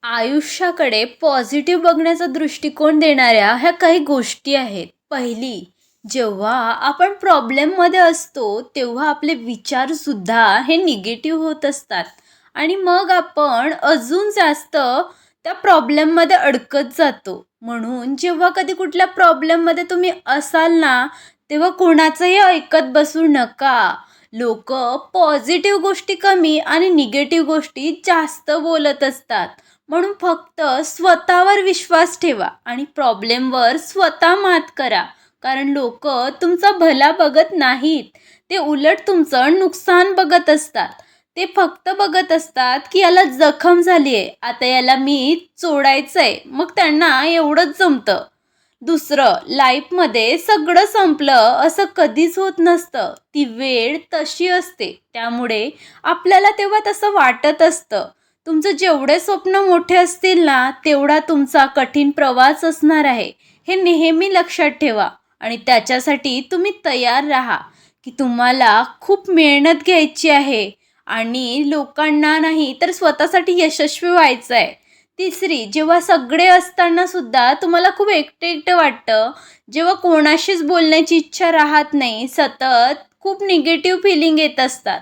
आयुष्याकडे पॉझिटिव्ह बघण्याचा दृष्टिकोन देणाऱ्या ह्या काही गोष्टी आहेत. पहिली, जेव्हा आपण प्रॉब्लेममध्ये असतो तेव्हा आपले विचारसुद्धा हे निगेटिव्ह होत असतात आणि मग आपण अजून जास्त त्या प्रॉब्लेममध्ये अडकत जातो. म्हणून जेव्हा कधी कुठल्या प्रॉब्लेममध्ये तुम्ही असाल ना, तेव्हा कोणाचंही ऐकत बसू नका. लोक पॉझिटिव्ह गोष्टी कमी आणि निगेटिव्ह गोष्टी जास्त बोलत असतात. म्हणून फक्त स्वतःवर विश्वास ठेवा आणि प्रॉब्लेमवर स्वतः मात करा. कारण लोक तुमचा भला बघत नाहीत, ते उलट तुमचं नुकसान बघत असतात. ते फक्त बघत असतात की याला जखम झाली आहे, आता याला मी चोडायचं आहे, मग त्यांना एवढंच जमतं. दुसरं, लाईफमध्ये सगळं संपलं असं कधीच होत नसतं. ती वेळ तशी असते, त्यामुळे आपल्याला तेव्हा तसं वाटत असतं. तुमचं जेवढे स्वप्न मोठे असतील ना, तेवढा तुमचा कठीण प्रवास असणार आहे, हे नेहमी लक्षात ठेवा. आणि त्याच्यासाठी तुम्ही तयार राहा की तुम्हाला खूप मेहनत घ्यायची आहे आणि लोकांना नाही तर स्वतःसाठी यशस्वी व्हायचं आहे. तिसरी, जेव्हा सगळे असताना सुद्धा तुम्हाला खूप एकटं एकटं वाटतं, जेव्हा कोणाशीच बोलण्याची इच्छा राहत नाही, सतत खूप निगेटिव्ह फिलिंग येत असतात.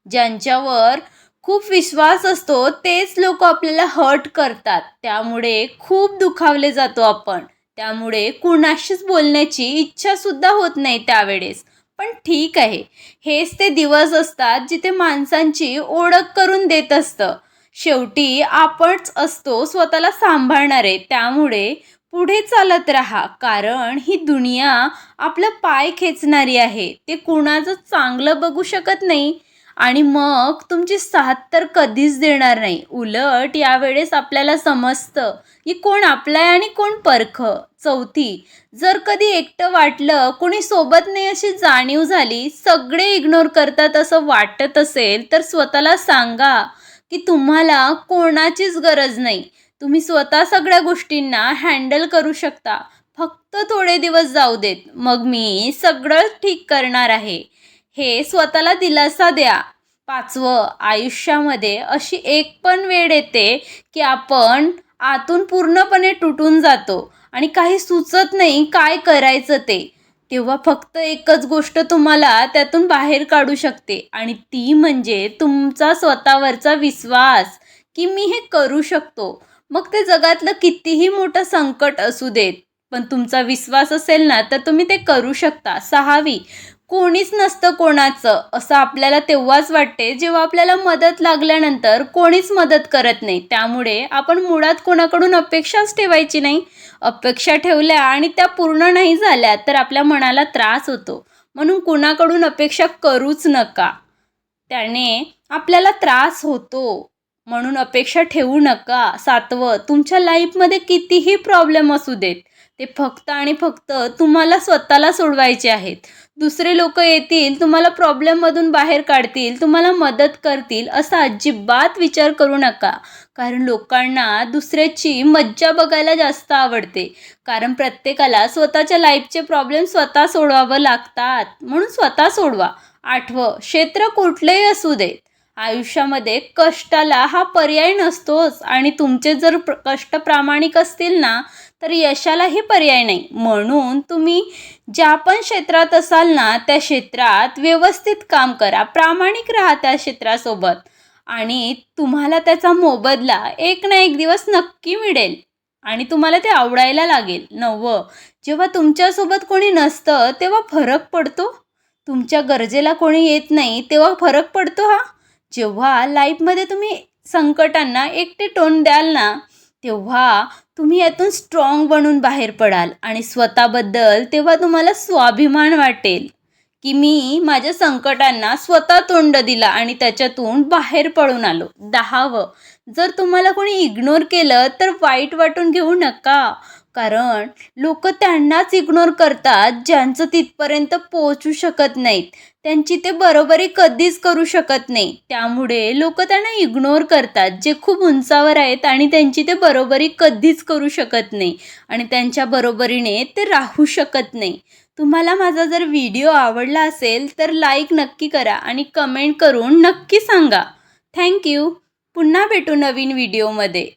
ज्यांच्यावर खूप विश्वास असतो तेच लोक आपल्याला हर्ट करतात, त्यामुळे खूप दुखावले जातो आपण. त्यामुळे कुणाशीच बोलण्याची इच्छासुद्धा होत नाही त्यावेळेस. पण ठीक आहे, हेच ते दिवस असतात जिथे माणसांची ओळख करून देत असतं. शेवटी आपणच असतो स्वतःला सांभाळणारे, त्यामुळे पुढे चालत राहा. कारण ही दुनिया आपलं पाय खेचणारी आहे, ते कुणाचं चांगलं बघू शकत नाही आणि मग तुमची साथ तर कधीच देणार नाही. उलट यावेळेस आपल्याला समजतं की कोण आपलं आहे आणि कोण परखं. चौथी, जर कधी एकटं वाटलं, कोणी सोबत नाही अशी जाणीव झाली, सगळे इग्नोर करतात असं वाटत असेल, तर स्वतःला सांगा की तुम्हाला कोणाचीच गरज नाही. तुम्ही स्वतः सगळ्या गोष्टींना हँडल करू शकता. फक्त थोडे दिवस जाऊ देत, मग मी सगळं ठीक करणार आहे, हे स्वतःला दिलासा द्या. पाचवं, आयुष्यामध्ये अशी एक पण वेळ येते की आपण आतून पूर्णपणे तुटून जातो आणि काही सुचत नाही काय करायचं ते. तेव्हा फक्त एकच गोष्ट तुम्हाला त्यातून बाहेर काढू शकते आणि ती म्हणजे तुमचा स्वतःवरचा विश्वास की मी हे करू शकतो. मग ते जगातलं कितीही मोठं संकट असू देत, पण तुमचा विश्वास असेल ना, तर तुम्ही ते करू शकता. सहावी, कोणीच नसतं कोणाचं असं आपल्याला तेव्हाच वाटते जेव्हा आपल्याला मदत लागल्यानंतर कोणीच मदत करत नाही. त्यामुळे आपण मुळात कोणाकडून अपेक्षाच ठेवायची नाही. अपेक्षा ठेवल्या आणि त्या पूर्ण नाही झाल्या तर आपल्या मनाला त्रास होतो. म्हणून कुणाकडून अपेक्षा करूच नका, त्याने आपल्याला त्रास होतो. म्हणून अपेक्षा ठेवू नका. सातवं, तुमच्या लाईफमध्ये कितीही प्रॉब्लेम असू देत, ते फक्त आणि फक्त तुम्हाला स्वतःला सोडवायचे आहेत. दुसरे लोक येतील, तुम्हाला प्रॉब्लेममधून बाहेर काढतील, तुम्हाला मदत करतील, असा अजिबात विचार करू नका. कारण लोकांना दुसऱ्याची मज्जा बघायला जास्त आवडते. कारण प्रत्येकाला स्वतःच्या लाईफचे प्रॉब्लेम स्वतः सोडवावं लागतात, म्हणून स्वतः सोडवा. आठवं, क्षेत्र कुठलेही असू देत, आयुष्यामध्ये कष्टाला हा पर्याय नसतोच आणि तुमचे जर कष्ट प्रामाणिक असतील ना, तर यशालाही पर्याय नाही. म्हणून तुम्ही ज्या पण क्षेत्रात असाल ना, त्या क्षेत्रात व्यवस्थित काम करा, प्रामाणिक राहा त्या क्षेत्रासोबत आणि तुम्हाला त्याचा मोबदला एक ना एक दिवस नक्की मिळेल आणि तुम्हाला ते आवडायला लागेल. नववं, जेव्हा तुमच्यासोबत कोणी नसतं तेव्हा फरक पडतो. तुमच्या गरजेला कोणी येत नाही तेव्हा फरक पडतो हा. जेव्हा लाईफमध्ये तुम्ही संकटांना एकटे तोंड द्याल ना, तेव्हा तुम्ही यातून स्ट्रॉंग बनून बाहेर पडाल आणि स्वतःबद्दल तेव्हा तुम्हाला स्वाभिमान वाटेल की मी माझ्या संकटांना स्वतः तोंड दिला आणि त्याच्यातून बाहेर पडून आलो. 10वं, जर तुम्हाला कोणी इग्नोर केलं तर वाईट वाटून घेऊ नका. कारण लोक त्यांनाच इग्नोर करतात ज्यांचं तिथपर्यंत पोहोचू शकत नाहीत, त्यांची ते बरोबरी कधीच करू शकत नाही. त्यामुळे लोक त्यांना इग्नोर करतात जे खूप उंचावर आहेत आणि त्यांची ते बरोबरी कधीच करू शकत नाही आणि त्यांच्या बरोबरीने ते राहू शकत नाही. तुम्हाला माझा जर व्हिडिओ आवडला असेल तर लाईक नक्की करा आणि कमेंट करून नक्की सांगा. थँक्यू. पुन्हा भेटू नवीन व्हिडिओमध्ये.